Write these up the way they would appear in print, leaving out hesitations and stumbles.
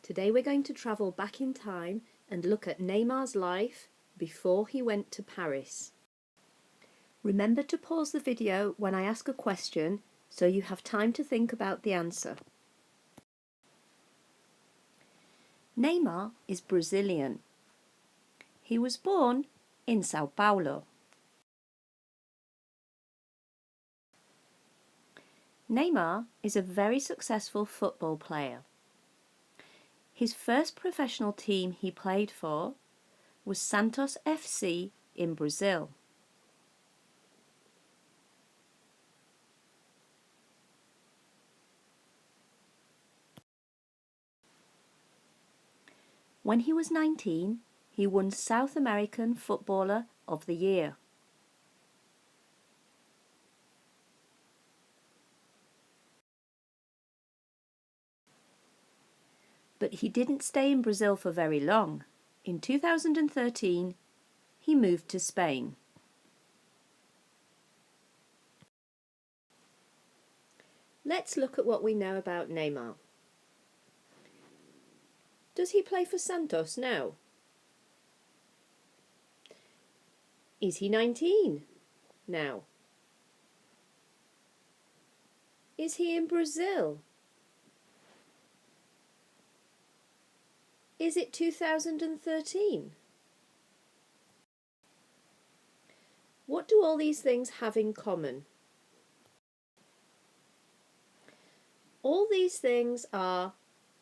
Today we're going to travel back in time and look at Neymar's life before he went to Paris. Remember to pause the video when I ask a question so you have time to think about the answer. Neymar is Brazilian. He was born in São Paulo. Neymar is a very successful football player. His first professional team he played for was Santos FC in Brazil. When he was 19, he won South American Footballer of the Year. But he didn't stay in Brazil for very long. In 2013, he moved to Spain. Let's look at what we know about Neymar. Does he play for Santos now? Is he 19 now? Is he in Brazil? Is it 2013? What do all these things have in common? All these things are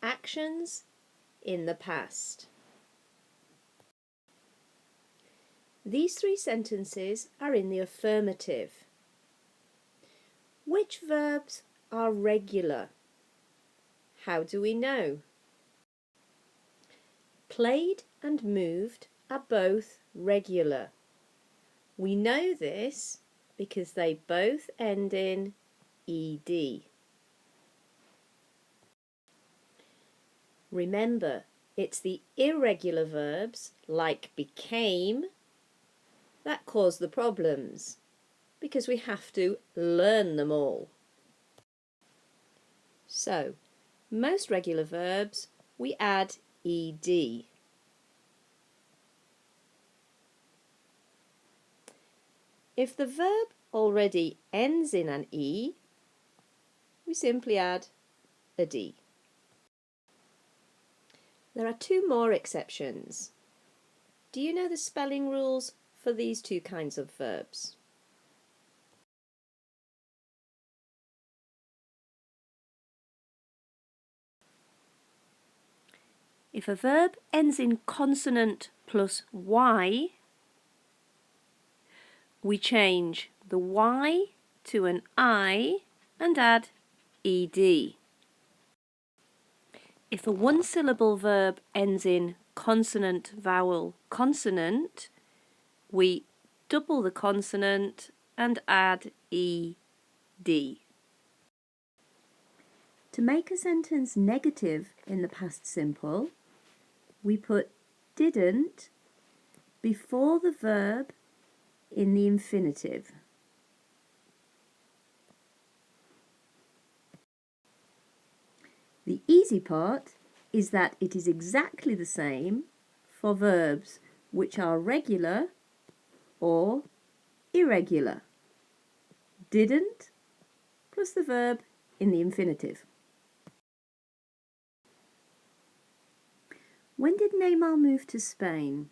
actions in the past. These three sentences are in the affirmative. Which verbs are regular? How do we know? Played and moved are both regular. We know this because they both end in ed. Remember, it's the irregular verbs, like became, that cause the problems, because we have to learn them all. So, most regular verbs, we add ed. If the verb already ends in an e, we simply add a d. There are two more exceptions. Do you know the spelling rules for these two kinds of verbs? If a verb ends in consonant plus y, we change the y to an I and add ed. If a one-syllable verb ends in consonant, vowel, consonant, we double the consonant and add ed. To make a sentence negative in the past simple, we put didn't before the verb in the infinitive. The easy part is that it is exactly the same for verbs which are regular or irregular. Didn't plus the verb in the infinitive. When did Neymar move to Spain?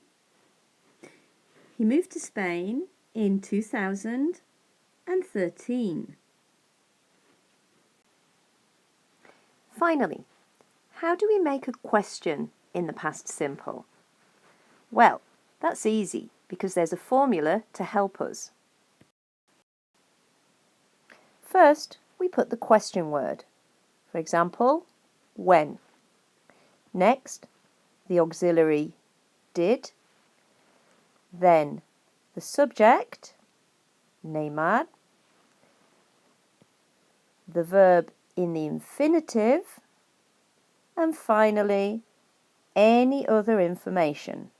He moved to Spain in 2013. Finally, how do we make a question in the past simple? Well, that's easy because there's a formula to help us. First, we put the question word. For example, when. Next, the auxiliary did. Then the subject, Neymar. The verb in the infinitive, and finally any other information.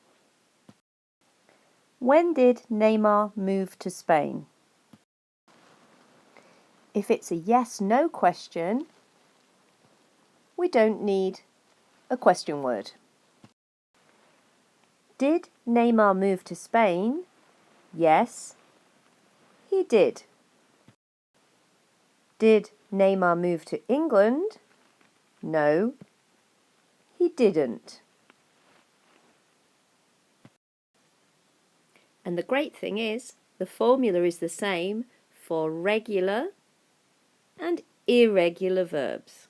When did Neymar move to Spain? If it's a yes/no question, we don't need a question word. Did Neymar move to Spain? Yes, he did. Did Neymar move to England? No, he didn't. And the great thing is, the formula is the same for regular and irregular verbs.